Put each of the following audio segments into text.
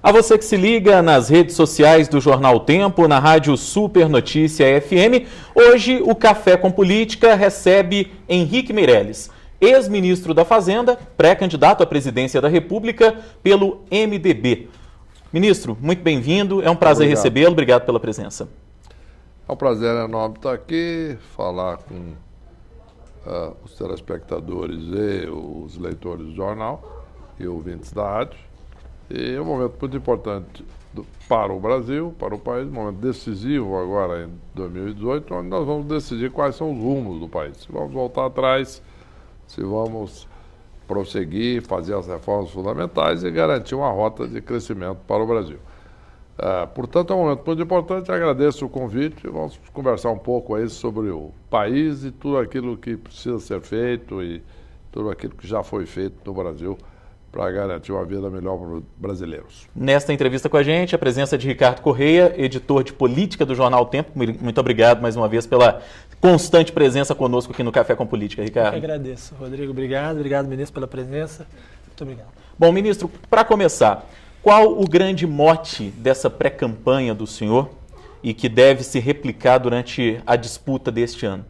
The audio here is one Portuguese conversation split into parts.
A você que se liga nas redes sociais do Jornal Tempo, na rádio Super Notícia FM, hoje o Café com Política recebe Henrique Meirelles, ex-ministro da Fazenda, pré-candidato à presidência da República pelo MDB. Ministro, muito bem-vindo, é um prazer recebê-lo, obrigado pela presença. É um prazer enorme estar aqui, falar com os telespectadores e os leitores do jornal e ouvintes da rádio. E é um momento muito importante para o Brasil, para o país, um momento decisivo agora em 2018, onde nós vamos decidir quais são os rumos do país. Se vamos voltar atrás, se vamos prosseguir, fazer as reformas fundamentais e garantir uma rota de crescimento para o Brasil. Portanto, é um momento muito importante, agradeço o convite e vamos conversar um pouco aí sobre o país e tudo aquilo que precisa ser feito e tudo aquilo que já foi feito no Brasil para garantir uma vida melhor para os brasileiros. Nesta entrevista com a gente, a presença de Ricardo Correia, editor de política do Jornal Tempo. Muito obrigado mais uma vez pela constante presença conosco aqui no Café com Política, Ricardo. Eu que agradeço, Rodrigo. Obrigado, ministro, pela presença. Muito obrigado. Bom, ministro, para começar, qual o grande mote dessa pré-campanha do senhor e que deve se replicar durante a disputa deste ano?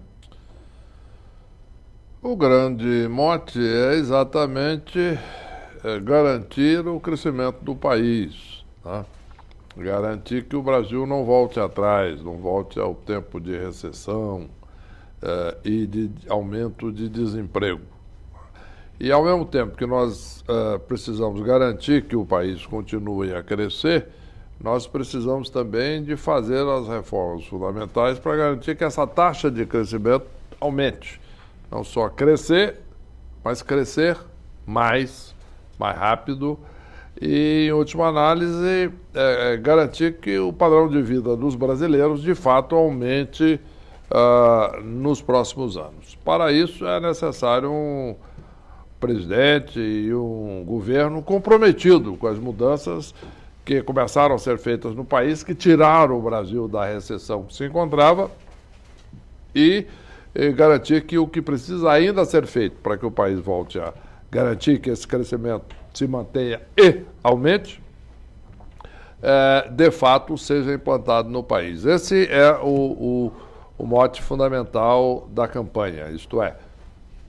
O grande mote é exatamente garantir o crescimento do país, tá? Garantir que o Brasil não volte atrás, não volte ao tempo de recessão e de aumento de desemprego. E, ao mesmo tempo que nós precisamos garantir que o país continue a crescer, nós precisamos também de fazer as reformas fundamentais para garantir que essa taxa de crescimento aumente. Não só crescer, mas crescer mais rápido e, em última análise, garantir que o padrão de vida dos brasileiros, de fato, aumente nos próximos anos. Para isso, é necessário um presidente e um governo comprometido com as mudanças que começaram a ser feitas no país, que tiraram o Brasil da recessão que se encontrava e garantir que o que precisa ainda ser feito para que o país volte a garantir que esse crescimento se mantenha e aumente, de fato seja implantado no país. Esse é o mote fundamental da campanha, isto é,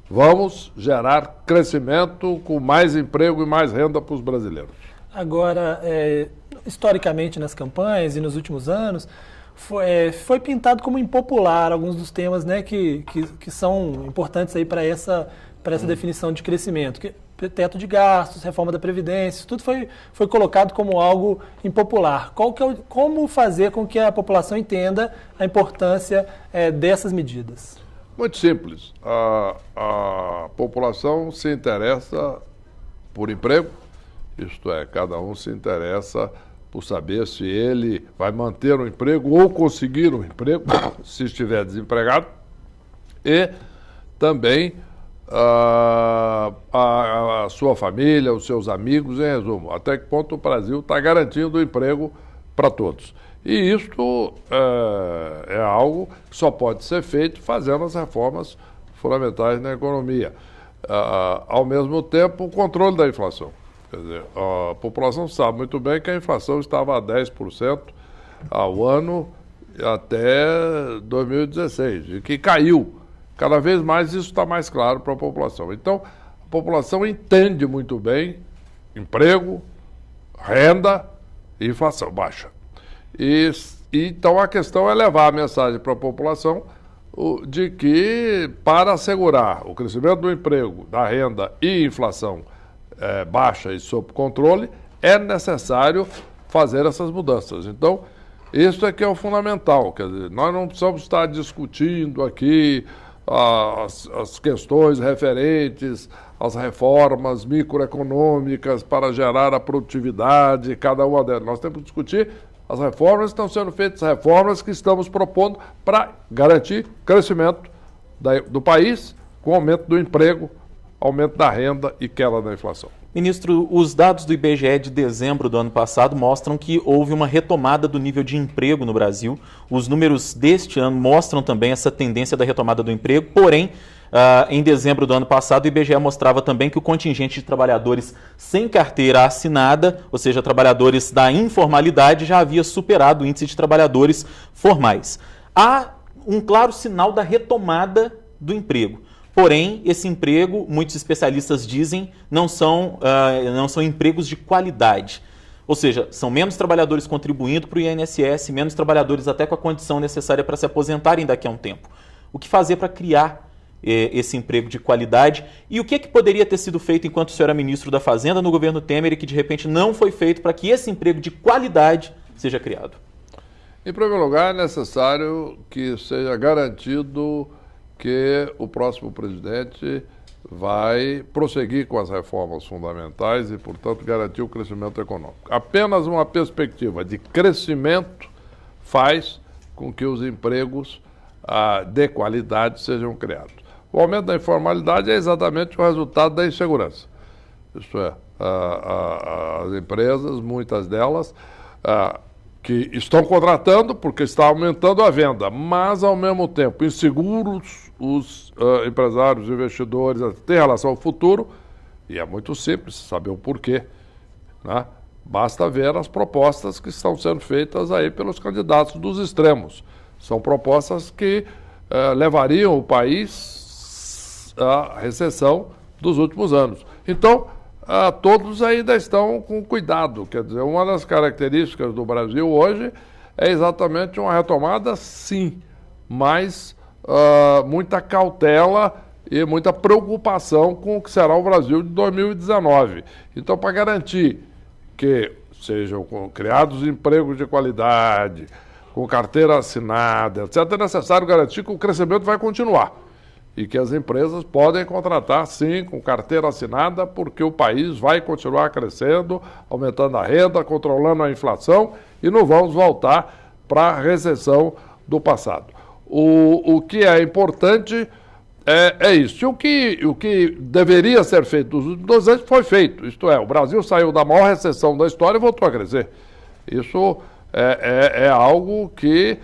vamos gerar crescimento com mais emprego e mais renda para os brasileiros. Agora, historicamente nas campanhas e nos últimos anos, foi pintado como impopular alguns dos temas, né, que são importantes aí para essa definição de crescimento. Teto de gastos, reforma da Previdência, isso tudo foi colocado como algo impopular. Como fazer com que a população entenda a importância dessas medidas? Muito simples. A população se interessa por emprego, isto é, cada um se interessa por saber se ele vai manter um emprego ou conseguir um emprego, se estiver desempregado, e também a sua família, os seus amigos, em resumo, até que ponto o Brasil está garantindo o emprego para todos. E isto é algo que só pode ser feito fazendo as reformas fundamentais na economia. Ao mesmo tempo, o controle da inflação. Quer dizer, a população sabe muito bem que a inflação estava a 10% ao ano até 2016, e que caiu. Cada vez mais isso está mais claro para a população. Então, a população entende muito bem emprego, renda e inflação baixa. Então, a questão é levar a mensagem para a população de que, para assegurar o crescimento do emprego, da renda e inflação baixa e sob controle, é necessário fazer essas mudanças. Então, isso é que é o fundamental. Quer dizer, nós não precisamos estar discutindo aqui as questões referentes às reformas microeconômicas para gerar a produtividade, cada uma delas. Nós temos que discutir as reformas que estão sendo feitas, as reformas que estamos propondo para garantir crescimento do país com aumento do emprego, aumento da renda e queda da inflação. Ministro, os dados do IBGE de dezembro do ano passado mostram que houve uma retomada do nível de emprego no Brasil. Os números deste ano mostram também essa tendência da retomada do emprego, porém, Em dezembro do ano passado, o IBGE mostrava também que o contingente de trabalhadores sem carteira assinada, ou seja, trabalhadores da informalidade, já havia superado o índice de trabalhadores formais. Há um claro sinal da retomada do emprego. Porém, esse emprego, muitos especialistas dizem, não são empregos de qualidade. Ou seja, são menos trabalhadores contribuindo para o INSS, menos trabalhadores até com a condição necessária para se aposentarem daqui a um tempo. O que fazer para criar esse emprego de qualidade? E o que poderia ter sido feito enquanto o senhor era ministro da Fazenda no governo Temer e que de repente não foi feito para que esse emprego de qualidade seja criado? Em primeiro lugar, é necessário que seja garantido que o próximo presidente vai prosseguir com as reformas fundamentais e, portanto, garantir o crescimento econômico. Apenas uma perspectiva de crescimento faz com que os empregos de qualidade sejam criados. O aumento da informalidade é exatamente o resultado da insegurança. Isto é, as empresas, muitas delas, que estão contratando porque está aumentando a venda, mas, ao mesmo tempo, inseguros os empresários, investidores, têm relação ao futuro, e é muito simples saber o porquê, né? Basta ver as propostas que estão sendo feitas aí pelos candidatos dos extremos. São propostas que levariam o país à recessão dos últimos anos. Então, todos ainda estão com cuidado. Quer dizer, uma das características do Brasil hoje é exatamente uma retomada, sim, mas muita cautela e muita preocupação com o que será o Brasil de 2019. Então, para garantir que sejam criados empregos de qualidade, com carteira assinada, etc., é necessário garantir que o crescimento vai continuar. E que as empresas podem contratar, sim, com carteira assinada, porque o país vai continuar crescendo, aumentando a renda, controlando a inflação, e não vamos voltar para a recessão do passado. O que é importante é isso. E o que deveria ser feito nos últimos 2 anos foi feito. Isto é, o Brasil saiu da maior recessão da história e voltou a crescer. Isso é algo que...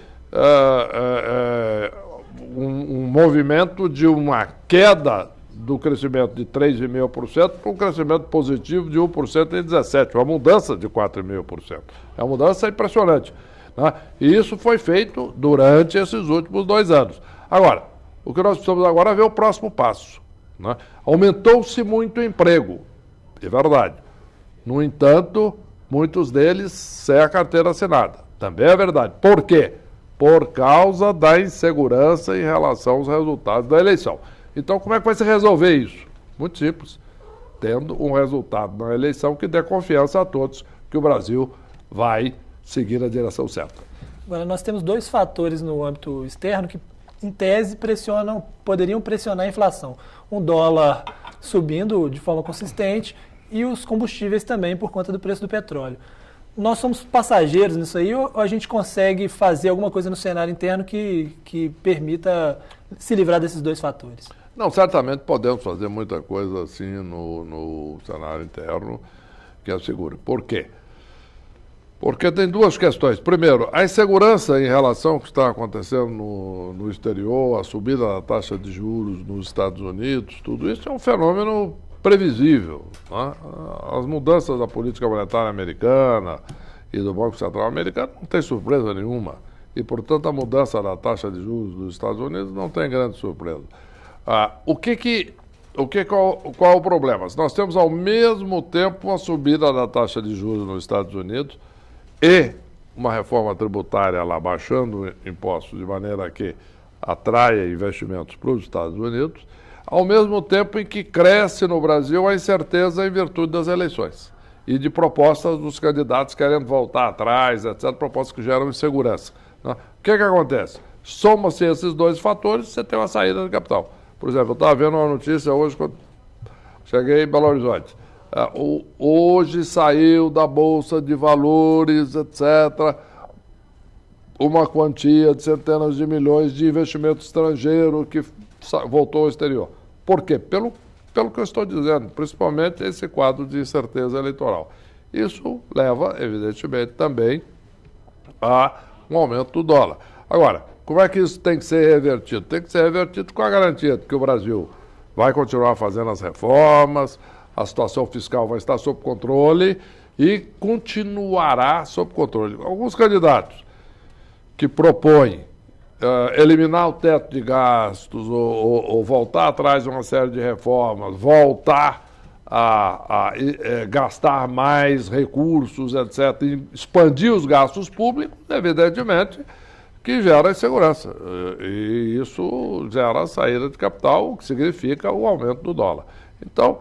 Um movimento de uma queda do crescimento de 3,5% para um crescimento positivo de 1% em 17%, uma mudança de 4,5%. É uma mudança impressionante, né? E isso foi feito durante esses últimos 2 anos. Agora, o que nós precisamos agora é ver o próximo passo, né? Aumentou-se muito o emprego, é verdade. No entanto, muitos deles sem a carteira assinada. Também é verdade. Por quê? Por causa da insegurança em relação aos resultados da eleição. Então, como é que vai se resolver isso? Muito simples. Tendo um resultado na eleição que dê confiança a todos que o Brasil vai seguir na direção certa. Agora, nós temos 2 fatores no âmbito externo que, em tese, poderiam pressionar a inflação. Um dólar subindo de forma consistente e os combustíveis também por conta do preço do petróleo. Nós somos passageiros nisso aí ou a gente consegue fazer alguma coisa no cenário interno que permita se livrar desses 2 fatores? Não, certamente podemos fazer muita coisa assim no cenário interno que assegure. Por quê? Porque tem 2 questões. Primeiro, a insegurança em relação ao que está acontecendo no exterior, a subida da taxa de juros nos Estados Unidos, tudo isso é um fenômeno previsível, né? As mudanças da política monetária americana e do Banco Central americano não tem surpresa nenhuma. E, portanto, a mudança da taxa de juros dos Estados Unidos não tem grande surpresa. Qual é o problema? Nós temos, ao mesmo tempo, uma subida da taxa de juros nos Estados Unidos e uma reforma tributária lá baixando impostos de maneira que atraia investimentos para os Estados Unidos, ao mesmo tempo em que cresce no Brasil a incerteza em virtude das eleições e de propostas dos candidatos querendo voltar atrás, etc., propostas que geram insegurança, né? O que acontece? Soma-se esses 2 fatores, você tem uma saída do capital. Por exemplo, eu estava vendo uma notícia hoje, quando cheguei em Belo Horizonte. Hoje saiu da Bolsa de Valores, etc., uma quantia de centenas de milhões de investimento estrangeiro que voltou ao exterior. Por quê? Pelo que eu estou dizendo, principalmente esse quadro de incerteza eleitoral. Isso leva, evidentemente, também a um aumento do dólar. Agora, Como é que isso tem que ser revertido? Tem que ser revertido com a garantia de que o Brasil vai continuar fazendo as reformas, a situação fiscal vai estar sob controle e continuará sob controle. Alguns candidatos que propõem eliminar o teto de gastos ou voltar atrás de uma série de reformas, voltar a gastar mais recursos, etc., e expandir os gastos públicos, evidentemente, que gera insegurança. E isso gera a saída de capital, o que significa o aumento do dólar. Então,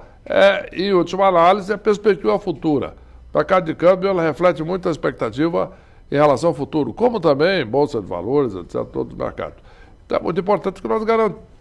em última análise, a perspectiva futura. Para cada de câmbio, ela reflete muito a expectativa em relação ao futuro, como também Bolsa de Valores, etc., todo o mercado. Então, é muito importante que nós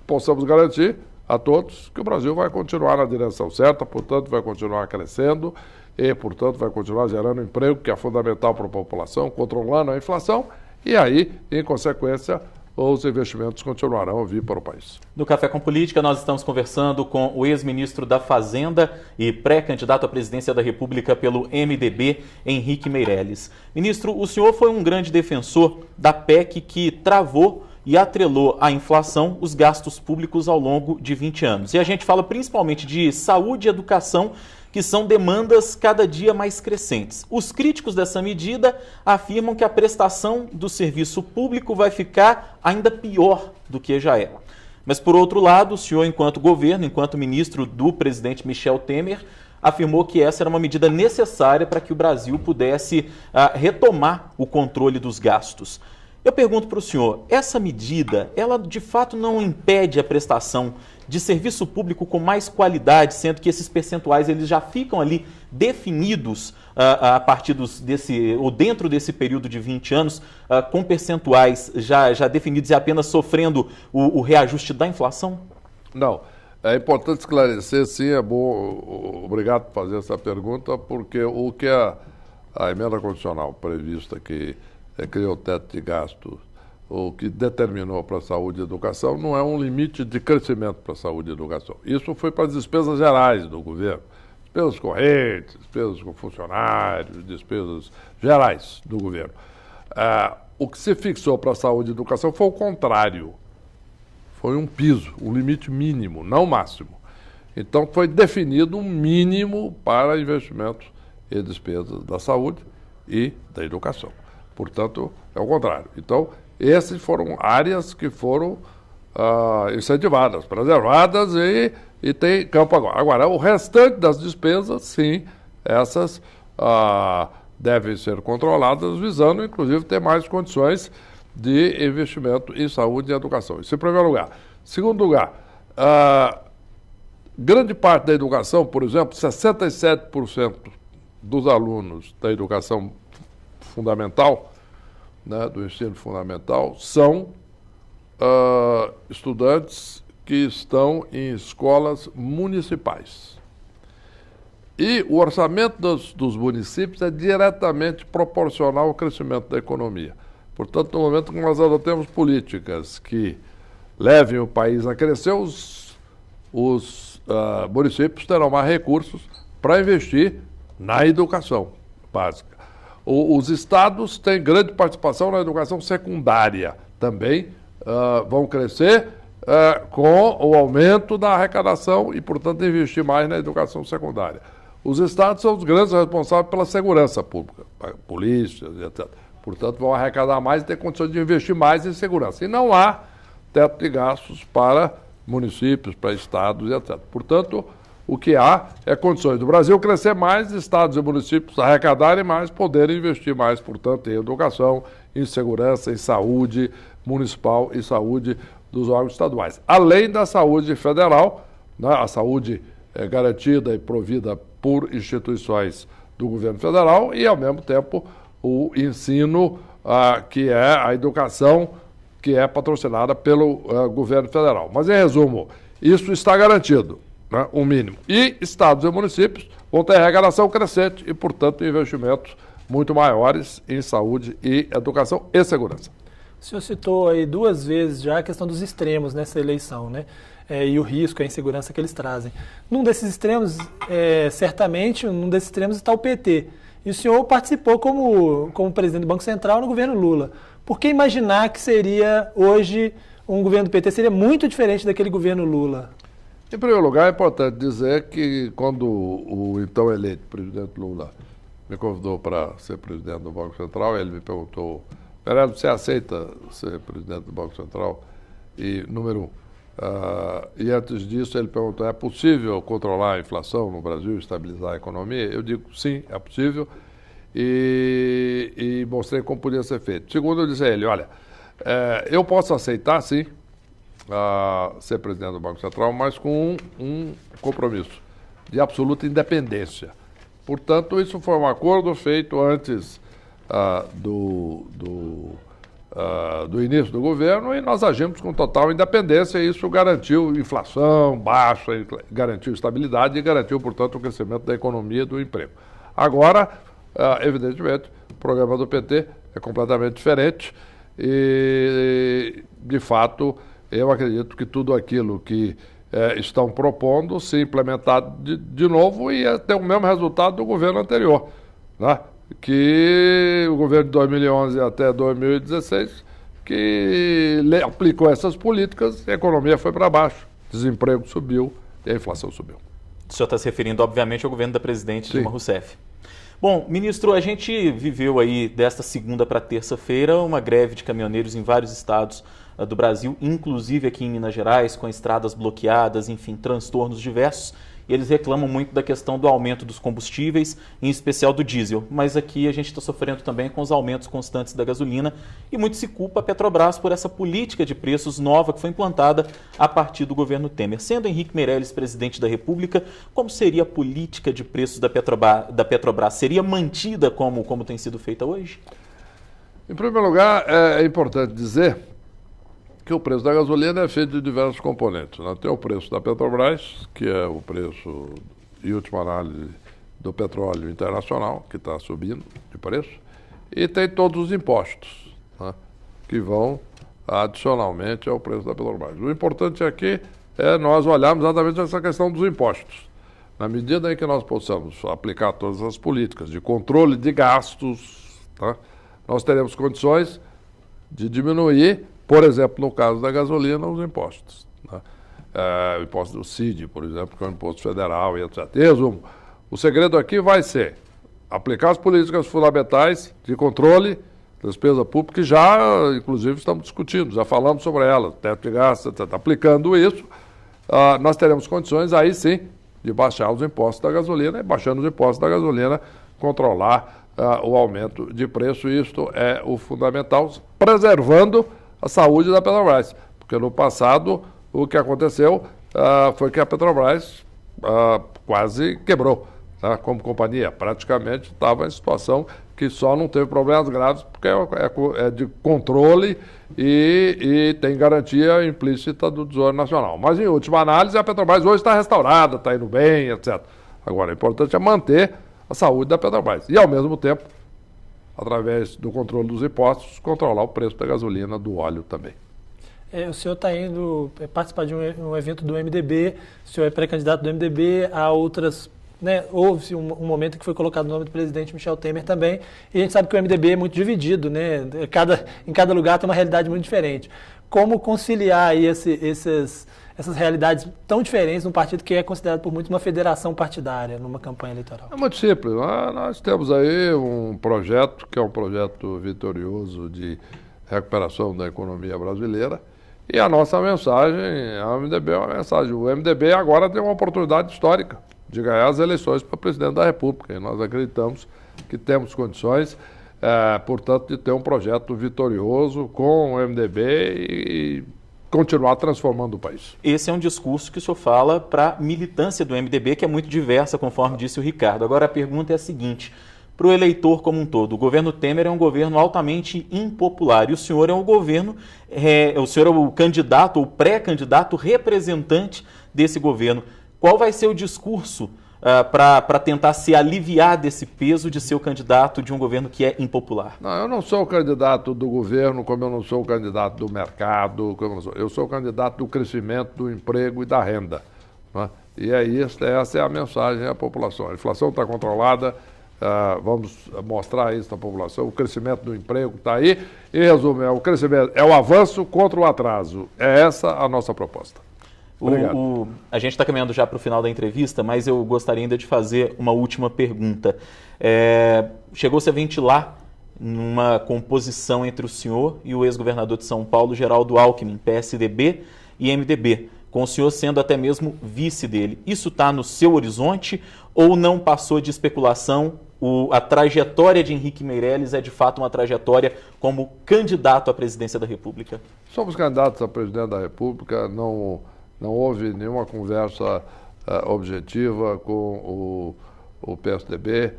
possamos garantir a todos que o Brasil vai continuar na direção certa, portanto, vai continuar crescendo e, portanto, vai continuar gerando emprego, que é fundamental para a população, controlando a inflação, e aí, em consequência, os investimentos continuarão a vir para o país. No Café com Política, nós estamos conversando com o ex-ministro da Fazenda e pré-candidato à presidência da República pelo MDB, Henrique Meirelles. Ministro, o senhor foi um grande defensor da PEC que travou e atrelou à inflação os gastos públicos ao longo de 20 anos. E a gente fala principalmente de saúde e educação, que são demandas cada dia mais crescentes. Os críticos dessa medida afirmam que a prestação do serviço público vai ficar ainda pior do que já é. Mas, por outro lado, o senhor, enquanto governo, enquanto ministro do presidente Michel Temer, afirmou que essa era uma medida necessária para que o Brasil pudesse retomar o controle dos gastos. Eu pergunto para o senhor, essa medida, ela de fato não impede a prestação de serviço público com mais qualidade, sendo que esses percentuais eles já ficam ali definidos a partir ou dentro desse período de 20 anos, com percentuais já definidos e apenas sofrendo o reajuste da inflação? Não. É importante esclarecer, sim, é bom, obrigado por fazer essa pergunta, porque o que a emenda constitucional prevista que criou o teto de gastos, o que determinou para a saúde e educação, não é um limite de crescimento para a saúde e educação. Isso foi para as despesas gerais do governo, despesas correntes, despesas com funcionários, despesas gerais do governo. O que se fixou para a saúde e educação foi o contrário. Foi um piso, um limite mínimo, não máximo. Então, foi definido um mínimo para investimentos e despesas da saúde e da educação. Portanto, é o contrário. Então, essas foram áreas que foram incentivadas, preservadas e tem campo agora. Agora, o restante das despesas, sim, essas devem ser controladas, visando, inclusive, ter mais condições de investimento em saúde e educação. Isso em primeiro lugar. Segundo lugar, grande parte da educação, por exemplo, 67% dos alunos da educação fundamental, né, do ensino fundamental, são estudantes que estão em escolas municipais. E o orçamento dos municípios é diretamente proporcional ao crescimento da economia. Portanto, no momento que nós adotemos políticas que levem o país a crescer, os municípios terão mais recursos para investir na educação básica. Os estados têm grande participação na educação secundária. Também vão crescer com o aumento da arrecadação e, portanto, investir mais na educação secundária. Os estados são os grandes responsáveis pela segurança pública, polícias, etc. Portanto, vão arrecadar mais e ter condições de investir mais em segurança. E não há teto de gastos para municípios, para estados, etc. Portanto, o que há é condições do Brasil crescer mais, estados e municípios arrecadarem mais, poderem investir mais, portanto, em educação, em segurança, em saúde municipal e saúde dos órgãos estaduais. Além da saúde federal, né, a saúde garantida e provida por instituições do governo federal e, ao mesmo tempo, o ensino, que é a educação que é patrocinada pelo governo federal. Mas, em resumo, isso está garantido, né, um mínimo. E estados e municípios vão ter arrecadação crescente e, portanto, investimentos muito maiores em saúde e educação e segurança. O senhor citou aí 2 vezes já a questão dos extremos nessa eleição, né? E o risco, a insegurança que eles trazem. Num desses extremos, certamente, num desses extremos está o PT. E o senhor participou como presidente do Banco Central no governo Lula. Por que imaginar que seria hoje um governo do PT seria muito diferente daquele governo Lula? Em primeiro lugar, é importante dizer que quando o então eleito presidente Lula me convidou para ser presidente do Banco Central, ele me perguntou: Meirelles, você aceita ser presidente do Banco Central? E, número um, e antes disso ele perguntou: é possível controlar a inflação no Brasil, estabilizar a economia? Eu digo: sim, é possível, e mostrei como podia ser feito. Segundo, eu disse a ele: olha, eu posso aceitar, sim, ser presidente do Banco Central, mas com um compromisso de absoluta independência. Portanto, isso foi um acordo feito antes do início do governo, e nós agimos com total independência, e isso garantiu inflação baixa, garantiu estabilidade e garantiu, portanto, o crescimento da economia e do emprego. Agora, evidentemente, o programa do PT é completamente diferente e, de fato, eu acredito que tudo aquilo que estão propondo, se implementado de novo, ia ter o mesmo resultado do governo anterior, né? Que o governo de 2011 até 2016, que aplicou essas políticas, a economia foi para baixo, o desemprego subiu e a inflação subiu. O senhor está se referindo, obviamente, ao governo da presidente Dilma Rousseff. Bom, ministro, a gente viveu aí desta segunda para terça-feira uma greve de caminhoneiros em vários estados do Brasil, inclusive aqui em Minas Gerais, com estradas bloqueadas, enfim, transtornos diversos. E eles reclamam muito da questão do aumento dos combustíveis, em especial do diesel. Mas aqui a gente está sofrendo também com os aumentos constantes da gasolina, e muito se culpa a Petrobras por essa política de preços nova que foi implantada a partir do governo Temer. Sendo Henrique Meirelles presidente da República, como seria a política de preços da Petrobras? Seria mantida como tem sido feita hoje? Em primeiro lugar, é importante dizer que o preço da gasolina é feito de diversos componentes, né? Tem o preço da Petrobras, que é o preço, em última análise, do petróleo internacional, que está subindo de preço, e tem todos os impostos, né, que vão adicionalmente ao preço da Petrobras. O importante aqui é nós olharmos exatamente essa questão dos impostos. Na medida em que nós possamos aplicar todas as políticas de controle de gastos, tá, nós teremos condições de diminuir, por exemplo, no caso da gasolina, os impostos, né? O imposto do CID, por exemplo, que é um imposto federal e etc. Em resumo, o segredo aqui vai ser aplicar as políticas fundamentais de controle da despesa pública, que já, inclusive, estamos discutindo, já falamos sobre elas, teto de gastos, etc. Aplicando isso, nós teremos condições, aí sim, de baixar os impostos da gasolina, e baixando os impostos da gasolina, controlar o aumento de preço. Isto é o fundamental, preservando a saúde da Petrobras, porque no passado o que aconteceu foi que a Petrobras quase quebrou, tá, como companhia. Praticamente estava em situação que só não teve problemas graves porque é de controle e tem garantia implícita do Tesouro Nacional. Mas, em última análise, a Petrobras hoje está restaurada, está indo bem, etc. Agora, o importante é manter a saúde da Petrobras e, ao mesmo tempo, através do controle dos impostos, controlar o preço da gasolina, do óleo também. O senhor está indo participar de um evento do MDB, o senhor é pré-candidato do MDB, há outras, né, houve um momento que foi colocado o nome do presidente Michel Temer também, e a gente sabe que o MDB é muito dividido, né, em cada lugar tem uma realidade muito diferente. Como conciliar aí essas realidades tão diferentes num partido que é considerado por muitos uma federação partidária numa campanha eleitoral? É muito simples. Nós temos aí um projeto que é um projeto vitorioso de recuperação da economia brasileira, e a nossa mensagem, a MDB é uma mensagem. O MDB agora tem uma oportunidade histórica de ganhar as eleições para presidente da República, e nós acreditamos que temos condições, portanto, de ter um projeto vitorioso com o MDB e continuar transformando o país. Esse é um discurso que o senhor fala para a militância do MDB, que é muito diversa, conforme disse o Ricardo. Agora a pergunta é a seguinte: para o eleitor como um todo, o governo Temer é um governo altamente impopular, e o senhor é um governo, o senhor é o candidato ou pré-candidato representante desse governo. Qual vai ser o discurso para tentar se aliviar desse peso de ser o candidato de um governo que é impopular? Não, eu não sou o candidato do governo, como eu não sou o candidato do mercado, eu sou o candidato do crescimento, do emprego e da renda, né? E essa é a mensagem à população. A inflação está controlada, Vamos mostrar isso à população. O crescimento do emprego está aí. Em resumo, o crescimento é o avanço contra o atraso. É essa a nossa proposta. Obrigado. A gente está caminhando já para o final da entrevista, mas eu gostaria ainda de fazer uma última pergunta. Chegou-se a ventilar numa composição entre o senhor e o ex-governador de São Paulo, Geraldo Alckmin, PSDB e MDB, com o senhor sendo até mesmo vice dele. Isso está no seu horizonte ou não passou de especulação? A trajetória de Henrique Meirelles é de fato uma trajetória como candidato à presidência da República? Somos candidatos a presidente da República, não houve nenhuma conversa objetiva com o PSDB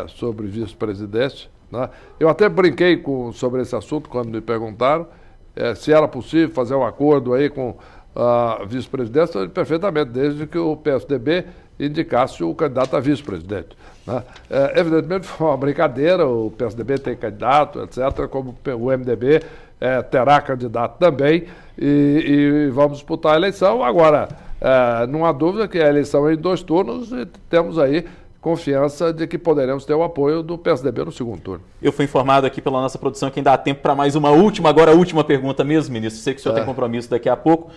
sobre vice-presidência, né? Eu até brinquei sobre esse assunto quando me perguntaram se era possível fazer um acordo aí com a vice-presidência, perfeitamente, desde que o PSDB indicasse o candidato a vice-presidente, né? Evidentemente foi uma brincadeira, o PSDB tem candidato, etc., como o MDB terá candidato também, e vamos disputar a eleição. Agora, não há dúvida que a eleição é em 2 turnos e temos aí confiança de que poderemos ter o apoio do PSDB no segundo turno. Eu fui informado aqui pela nossa produção que ainda há tempo para mais uma última pergunta mesmo, ministro. Sei que o senhor tem compromisso daqui a pouco,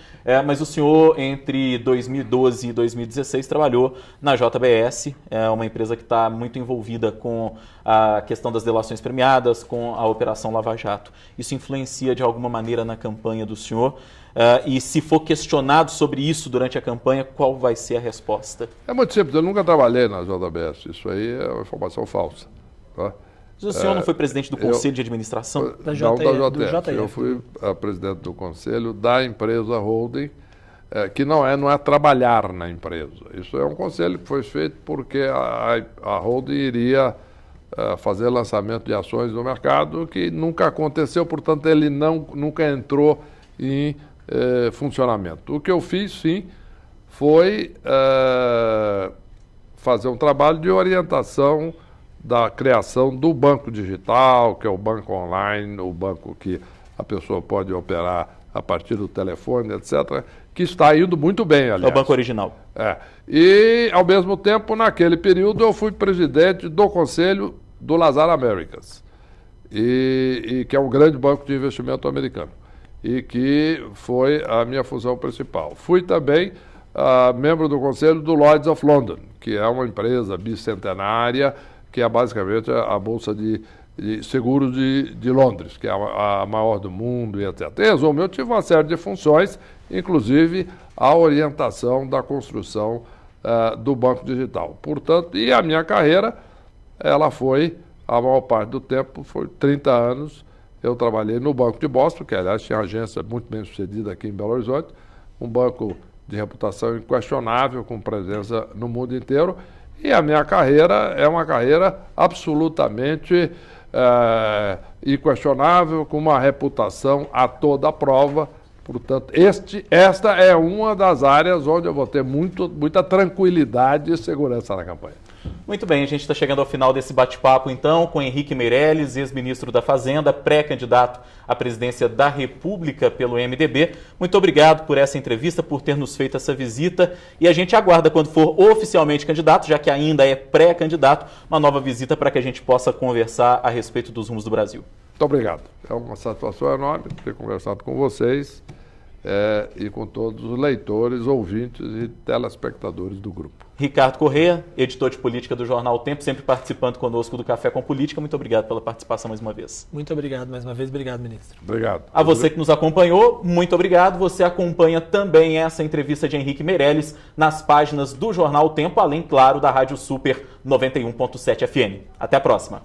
mas o senhor, entre 2012 e 2016, trabalhou na JBS, uma empresa que está muito envolvida com a questão das delações premiadas, com a Operação Lava Jato. Isso influencia de alguma maneira na campanha do senhor? E se for questionado sobre isso durante a campanha, qual vai ser a resposta? É muito simples, eu nunca trabalhei na JBS, isso aí é uma informação falsa. Tá? Mas o senhor não foi presidente do Conselho de Administração? Da JF. Eu fui presidente do Conselho da empresa holding, que não é trabalhar na empresa. Isso é um conselho que foi feito porque a holding iria fazer lançamento de ações no mercado, que nunca aconteceu, portanto ele nunca entrou em funcionamento. O que eu fiz, sim, foi fazer um trabalho de orientação da criação do banco digital, que é o banco online, o banco que a pessoa pode operar a partir do telefone, etc., que está indo muito bem, aliás. É o banco original. E, ao mesmo tempo, naquele período, eu fui presidente do Conselho do Lazard Americas, e que é um grande banco de investimento americano, e que foi a minha função principal. Fui também membro do Conselho do Lloyd's of London, que é uma empresa bicentenária, que é basicamente a Bolsa de Seguros de Londres, que é a maior do mundo, e etc. Em resumo, eu tive uma série de funções, inclusive a orientação da construção do Banco Digital. Portanto, e a minha carreira, ela foi, a maior parte do tempo, foi 30 anos, eu trabalhei no Banco de Boston, que aliás tinha agência muito bem sucedida aqui em Belo Horizonte, um banco de reputação inquestionável, com presença no mundo inteiro, e a minha carreira é uma carreira absolutamente inquestionável, com uma reputação a toda prova. Portanto, esta é uma das áreas onde eu vou ter muita tranquilidade e segurança na campanha. Muito bem, a gente está chegando ao final desse bate-papo, então, com Henrique Meirelles, ex-ministro da Fazenda, pré-candidato à presidência da República pelo MDB. Muito obrigado por essa entrevista, por ter nos feito essa visita, e a gente aguarda, quando for oficialmente candidato, já que ainda é pré-candidato, uma nova visita para que a gente possa conversar a respeito dos rumos do Brasil. Muito obrigado. É uma satisfação enorme ter conversado com vocês e com todos os leitores, ouvintes e telespectadores do grupo. Ricardo Corrêa, editor de política do Jornal O Tempo, sempre participando conosco do Café com Política. Muito obrigado pela participação mais uma vez. Muito obrigado mais uma vez. Obrigado, ministro. Obrigado. A você que nos acompanhou, muito obrigado. Você acompanha também essa entrevista de Henrique Meirelles nas páginas do Jornal O Tempo, além, claro, da Rádio Super 91.7 FM. Até a próxima.